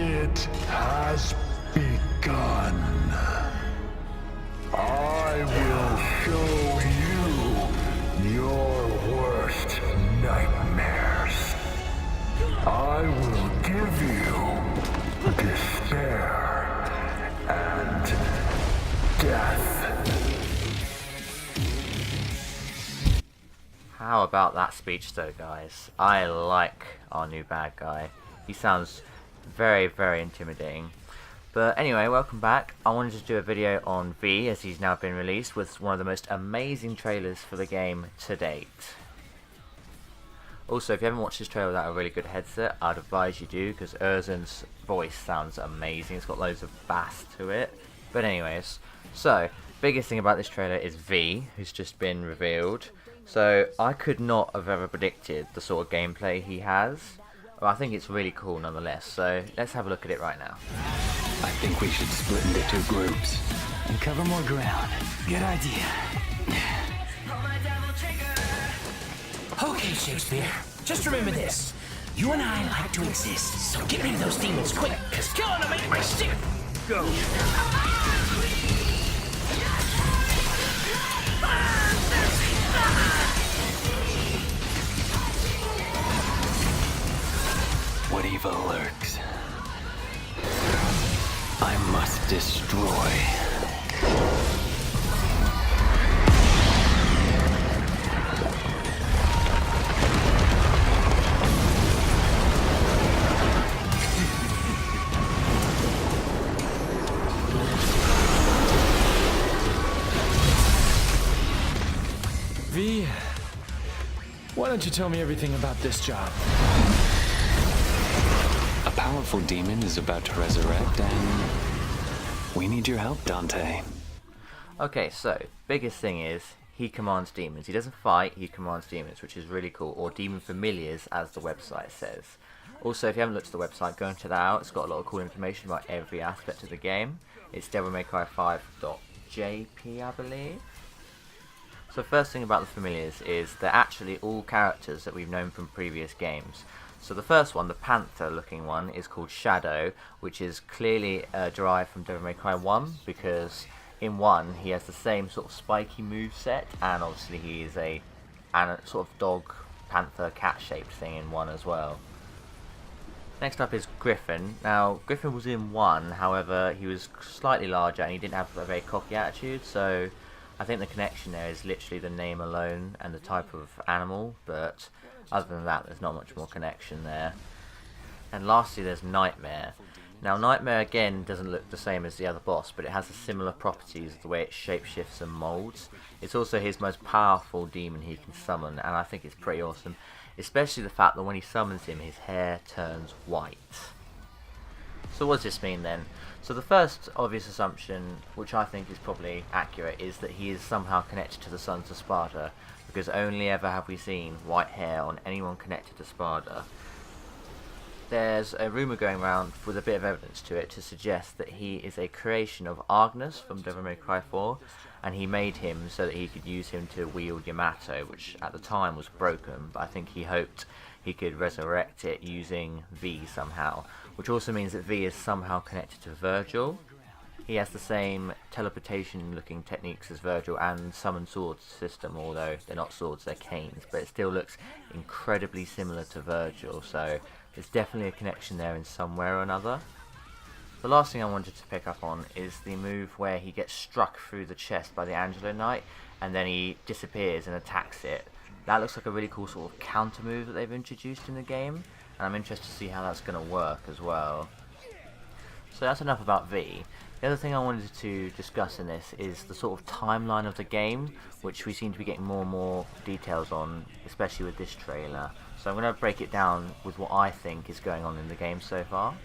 It has begun. I will show you your worst nightmares. I will give you despair and death. How about that speech though, guys? I like our new bad guy. He sounds very, very intimidating. But anyway, welcome back. I wanted to do a video on V, as he's now been released, with one of the most amazing trailers for the game to date. Also, if you haven't watched this trailer without a really good headset, I'd advise you do, because Urzen's voice sounds amazing. It's got loads of bass to it. But anyways, so, biggest thing about this trailer is V, who's just been revealed. So, I could not have ever predicted the sort of gameplay he has. Well, I think it's really cool nonetheless, so let's have a look at it right now. I think we should split into 2 groups and cover more ground. Good idea. Okay, Shakespeare, just remember this. You and I like to exist, so get rid of those demons quick, cause killing them ain't my stick. Go. what evil lurks. I must destroy. V, why don't you tell me everything about this job? A powerful demon is about to resurrect, and we need your help, Dante. Okay, so, biggest thing is, he commands demons. He doesn't fight, he commands demons, which is really cool, or demon familiars, as the website says. Also, if you haven't looked at the website, go and check that out. It's got a lot of cool information about every aspect of the game. It's devilmaycry5.jp, I believe. So first thing about the familiars is they're actually all characters that we've known from previous games. So the first one, the panther looking one, is called Shadow, which is clearly derived from Devil May Cry 1, because in 1 he has the same sort of spiky moveset, and obviously he is a sort of dog, panther, cat shaped thing in 1 as well. Next up is Griffin. Now Griffin was in 1, however he was slightly larger and he didn't have a very cocky attitude, so I think the connection there is literally the name alone and the type of animal, but other than that there's not much more connection there. And lastly there's Nightmare. Now Nightmare again doesn't look the same as the other boss, but it has the similar properties of the way it shapeshifts and molds. It's also his most powerful demon he can summon, and I think it's pretty awesome, especially the fact that when he summons him his hair turns white. So what does this mean then? So the first obvious assumption, which I think is probably accurate, is that he is somehow connected to the Sons of Sparta, because only ever have we seen white hair on anyone connected to Sparta. There's a rumour going around with a bit of evidence to it to suggest that he is a creation of Argnus from Devil May Cry 4, and he made him so that he could use him to wield Yamato, which at the time was broken, but I think he hoped he could resurrect it using V somehow, which also means that V is somehow connected to Virgil. He has the same teleportation looking techniques as Virgil and summon swords system, although they're not swords, they're canes, but it still looks incredibly similar to Virgil, so there's definitely a connection there in some way or another. The last thing I wanted to pick up on is the move where he gets struck through the chest by the Angelo Knight and then he disappears and attacks it. That looks like a really cool sort of counter move that they've introduced in the game, and I'm interested to see how that's going to work as well. So that's enough about V. The other thing I wanted to discuss in this is the sort of timeline of the game, which we seem to be getting more and more details on, especially with this trailer. So I'm going to break it down with what I think is going on in the game so far.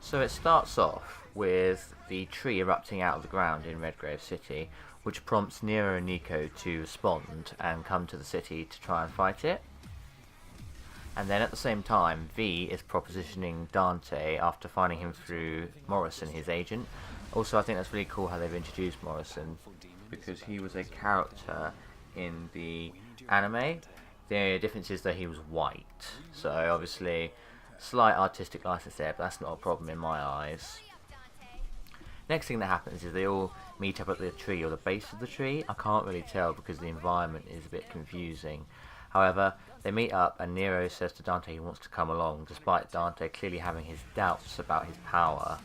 So it starts off with the tree erupting out of the ground in Redgrave City, which prompts Nero and Nico to respond and come to the city to try and fight it. And then at the same time, V is propositioning Dante after finding him through Morrison, his agent. Also, I think that's really cool how they've introduced Morrison, because he was a character in the anime. The difference is that he was white. So obviously, Slight artistic license there, but that's not a problem in my eyes. Next thing that happens is they all meet up at the tree, or the base of the tree. I can't really tell because the environment is a bit confusing. However, they meet up and Nero says to Dante he wants to come along, despite Dante clearly having his doubts about his power.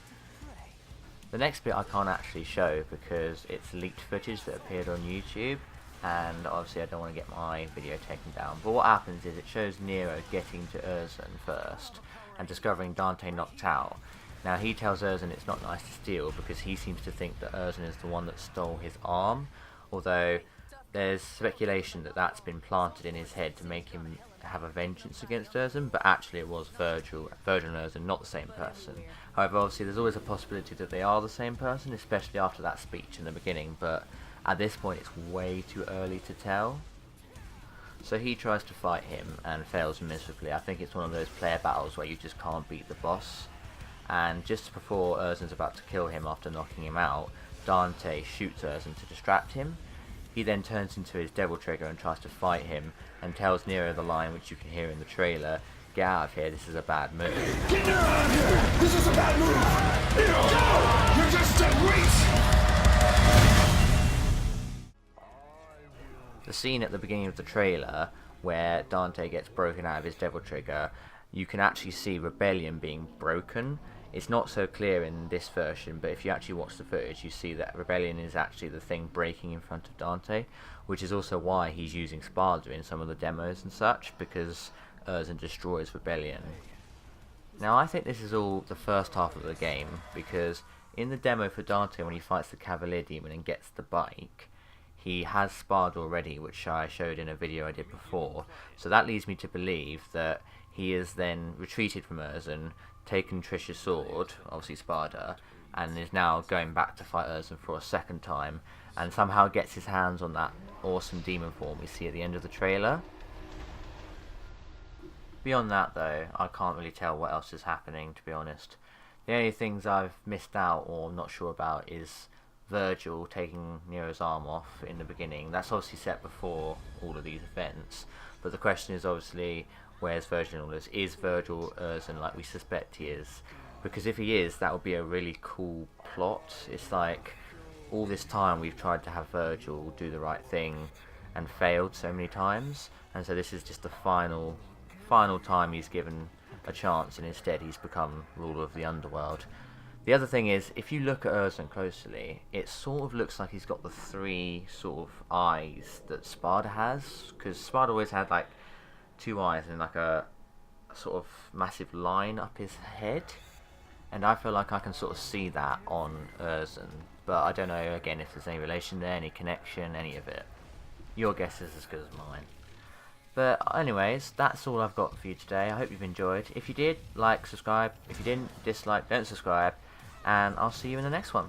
The next bit I can't actually show because it's leaked footage that appeared on YouTube, and obviously I don't want to get my video taken down. But what happens is it shows Nero getting to Erzan first and discovering Dante knocked out. Now he tells Erzan it's not nice to steal because he seems to think that Erzan is the one that stole his arm, although there's speculation that that's been planted in his head to make him have a vengeance against Erzan, but actually it was Virgil and Erzan, not the same person. However, obviously there's always a possibility that they are the same person, especially after that speech in the beginning, but at this point it's way too early to tell. So he tries to fight him and fails miserably. I think it's one of those player battles where you just can't beat the boss. And just before Erzan's about to kill him after knocking him out, Dante shoots Erzan to distract him. He then turns into his devil trigger and tries to fight him, and tells Nero the line which you can hear in the trailer, "Get out of here, this is a bad move." Get out of here! This is a bad move! No! You're just a waste! The scene at the beginning of the trailer, where Dante gets broken out of his devil trigger, you can actually see Rebellion being broken. It's not so clear in this version, but if you actually watch the footage, you see that Rebellion is actually the thing breaking in front of Dante, which is also why he's using Sparda in some of the demos and such, because Erzan destroys Rebellion. Now I think this is all the first half of the game, because in the demo for Dante, when he fights the Cavalier Demon and gets the bike, he has Sparda already, which I showed in a video I did before, so that leads me to believe that he is then retreated from Erzan, taken Trish's sword, obviously Sparda, and is now going back to fight Erzan for a second time, and somehow gets his hands on that awesome demon form we see at the end of the trailer. Beyond that though, I can't really tell what else is happening, to be honest. The only things I've missed out or not sure about is Virgil taking Nero's arm off in the beginning. That's obviously set before all of these events, but the question is obviously, where's Virgil in all this? Is Virgil Erzan like we suspect he is? Because if he is, that would be a really cool plot. It's like, all this time we've tried to have Virgil do the right thing and failed so many times, and so this is just the final time he's given a chance, and instead he's become ruler of the underworld. The other thing is, if you look at Erzan closely, it sort of looks like he's got the three sort of eyes that Sparda has, because Sparda always had like two eyes and like a sort of massive line up his head, and I feel like I can sort of see that on Erzan, but I don't know again if there's any relation there, any connection, any of it. Your guess is as good as mine. But anyways, that's all I've got for you today. I hope you've enjoyed. If you did, like, subscribe. If you didn't, dislike, don't subscribe, and I'll see you in the next one.